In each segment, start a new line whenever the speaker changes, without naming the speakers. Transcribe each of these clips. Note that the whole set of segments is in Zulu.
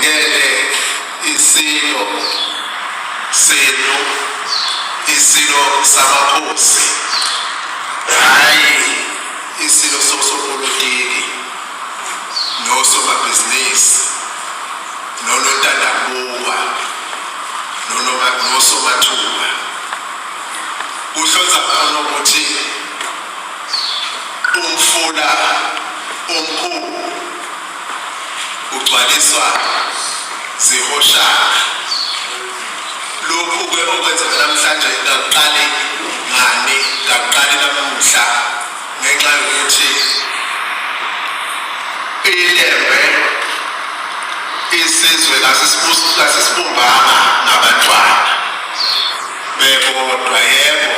sinikele isilo senu, isilo samakhosi, hayi isilo sosopolitiki nosomabhizinisi nonontandabuka nosomathuba. Kuhlonza khona ukuthi umfula omkhulu ugcwaliswa zihoshana. Lokhu-ke okwenzeka namhlanje kakuqali ngani, kakuqali namuhla, ngenxa yokuthi ilembe isizwe kasisibumbanga ngabantwana bebodwa. Yebo,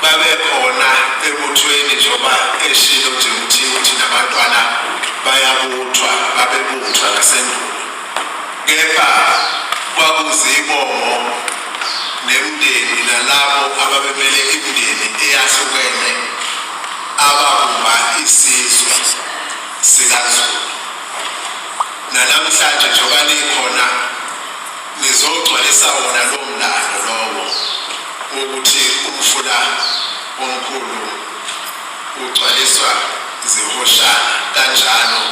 babekhona ebuthweni njengoba eshilo nje ukuthi nabantwana bayabuthwa, babebuthwa ngasendulo, kepha kwakuzibongo nemindeni nalabo ababemele imindeni eyahlukene ababumba isizwe sikaZulu. Namhlanje njengoba nikhona nizogcwalisa wona lo mlando lowo wokuthi umfula omkhulu ugcwaliswa zihoshana. Kanjalo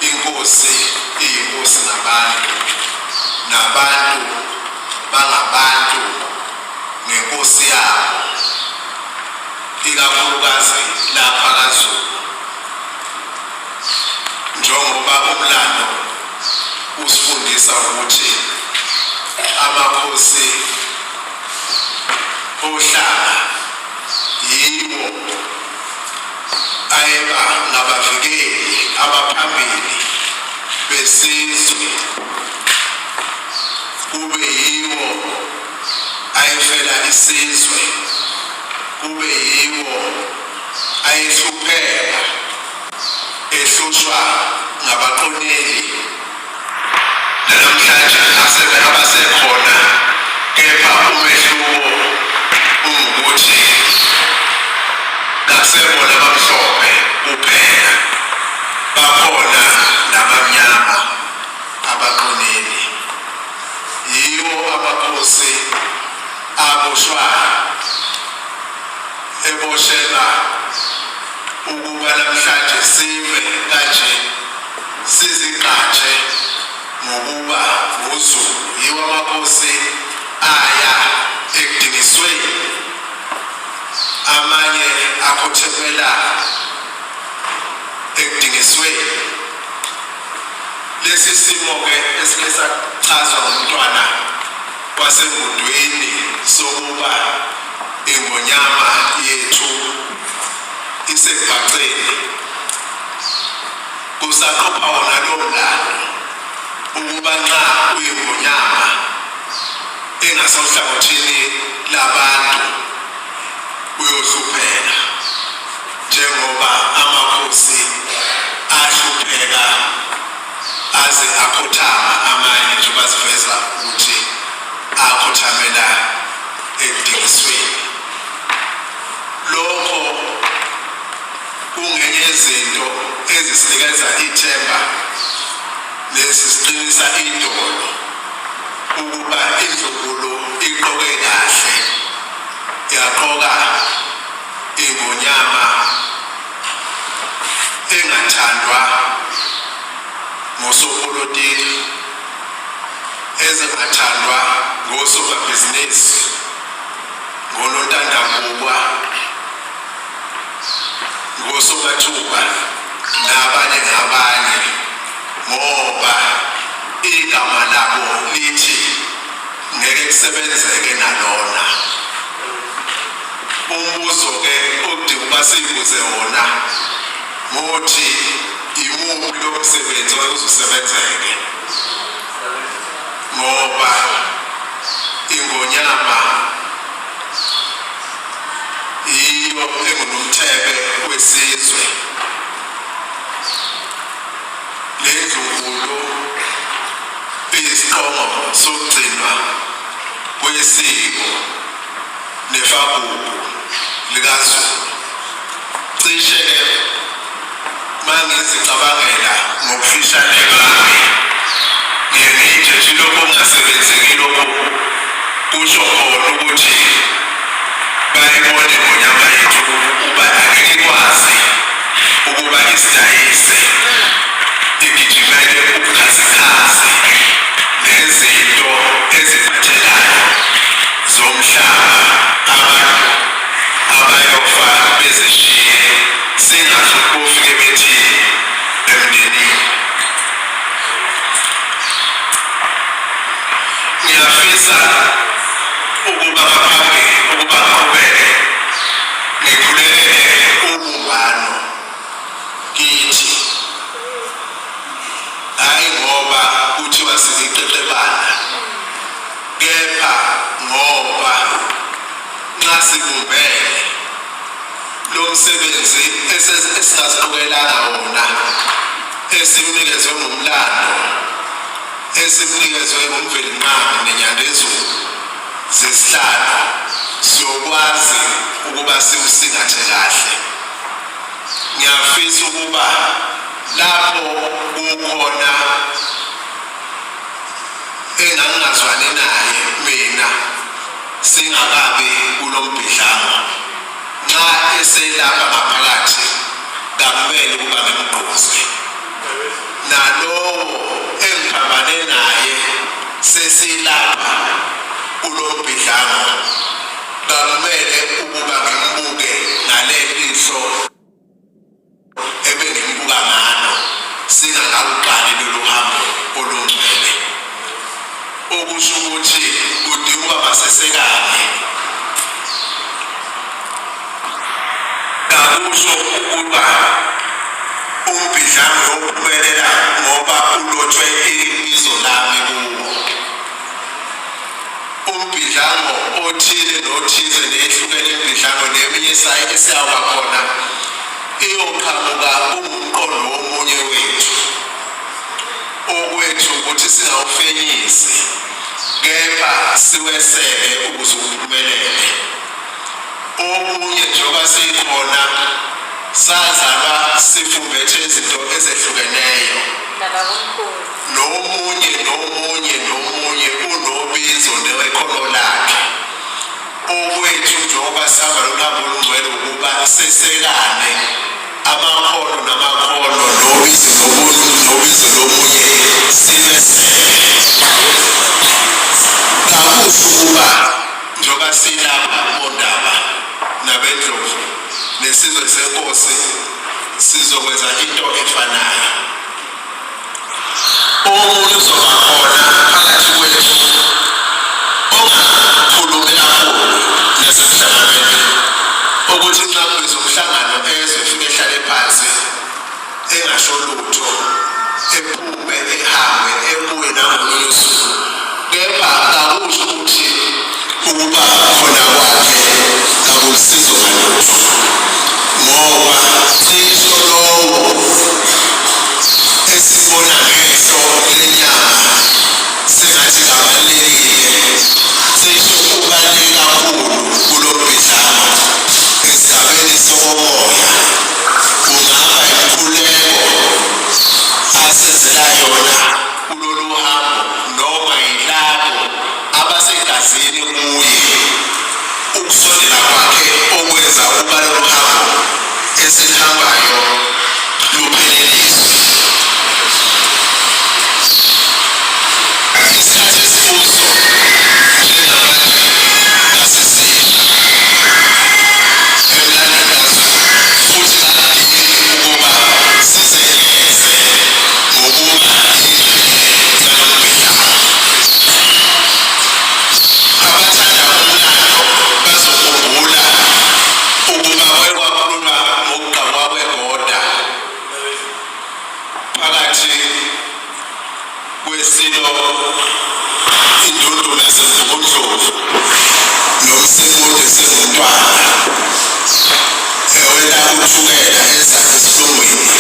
inkosi iyinkosi ngabantu, nabantu bangabantu ngenkosi yabo, ikakhulukazi lapha kaZulu. Njengoba umlando usifundisa ukuthi amakhosi ohlanga yiwo ayeba ngabavikeli abaphambili besizwe, kube yiwo ayefela isizwe, kube yiwo ayehlupheka ehlushwa ngabaqoneli. Namhlanje abasekhona, kepha umehluko ungukuthi akusebona abamhlophe kuphela, bakhona nabamnyama abaqoneli. Yiwo amakhosi aboshwayo, eboshelwa ukuba namhlanje sibe kanje, sizigqaje ngokuba nguzulu. Yiwo amakhosi aya ekudingisweni, amanye akhothemela ekudingisweni. Lesi simo-ke esike sachazwa ngumntwana wasengundweni sokuba ingonyama yethu isebhaceni, kusaqopha wona lo mlando ukuba nxa uyingonyama engasohlangothini labantu uyohlupheka, njengoba amakhosi ahlupheka aze akhothama. Amanye njengoba siveza ukuthi akhothamela ekudingisweni. Lokho kungenye yezinto ezisinikeza ithemba nesisiqinisa idolo ukuba indlunkulu iqoke kahle, yaqoka ingonyama engathandwa ngosopolitiki, ezingathandwa ngosomabhizinisi, ngonontandabuka, ngosomathuba nabanye ngabanye, ngoba igama labo lithi ngeke kusebenzeke nalona. Umbuzo-ke okudinga ukuba siyibuze wona ngothi imuphi lo msebenzi ozosebenzeke, ngoba ingonyama yiyo engunomthebe wesizwe. Le ndlunkulu iyisiqongo sokugcinwa kwesiko nefagugu likaZulu. Cishe mangizicabangela ngokufishane ngami ngiye nje lokho kungasebenzeki lokho kusho khona ukuthi bayibone ngonyama yethu ukuba angeke ikwazi ukuba isidayise igijimele ubukhazikhazi nezinto eziphathekayo zomhlaba abantu abayofa bezishiye singaze kufike bethi emndenini. Ngiyafisa ukuba phambili ukuba qhubeke ngikhulelele ubumbano kithi, hayi ngoba kuthiwa siliqeqebana, kepha ngoba nxa sibumbene lo msebenzi esingaziqokelanga wona esimnikezwe ngumlando esimnikezwe ngumvelinqangi nenyandezulu zesihlalo siyokwazi ukuba siwusingathe kahle. Ngiyafisa ukuba lapho kukhona engangazwani naye mina singakabi kulombhidlanga, nxa eselapha ngaphakathi kakumele ukuba ngimgqoze. Nalowo engiphambane naye sesilapha kulombhidlanga kakumele ukuba ngimbuke ngaleliso ebengimbuka ngalo singakaluqali lolu hambo olungcwele, okusho ukuthi kudinga basesekane. Kakusho ukuba umbhidlanga uphumelela ngoba ulotshwe ibizo lami kuwo. Umbhidlango othile nothize nehlukene imbhidlango neminye esiyaba khona iyoqhamuka ungumqondo womunye wethu, okwethu ukuthi singawufenyisi kepha siweseke ukuze uphumelele. Okunye njengoba sikhona sazalwa sifumbethe izinto ezehlukeneyo, nomunye unobizo nekhono lakhe. Okwethu njengoba sihamba loluhambo olungcwele ukuba sesekane amakhono namakhono nobizo lomunye simeseke. Kakusho ukuba njengoba silapha uMondaba nabeNdlovu nesizwe senkosi sizokwenza into efanayo. Omunye uzoba khona phakathi kwethu ongakhulumi kakhulu nasemhlanganweni, ukuthi nxa kuyizomhlangano ezwe efike ehlale phansi engasho lutho, ephume ehambe ebuye nangolunye usuku. Kepha kakusho ukuthi ukuba khona kwakhe kakusizo ngalutho, ngoba cisho lowo esibona ngehlo lenyama sengathi kabalulekile, cisho ubaluleke kakhulu kulombhidlanga esigabeni sokomoya. Kungaba inkululeko asenzela yona kulolu hambo, noma yilabo abasegazini kuye ukusondela kwakhe okwenza ukuba lolu hambo esilihambayo lupheleliswe. Isikhathi esibuso njengamanje nasesisha emlandweni kaZulu, futhi kakudingi ukuba sizeleze ngokuba yingxenye yalombhidlanga. Abathanda umlando bazokhumbula ukuba kwekwakhulunywa ngokugqakwa kwegoda phakathi kwesilo indundulu yaseMgungundlovu nomsemude sengumntwana ewela uthukela eza esihlungwini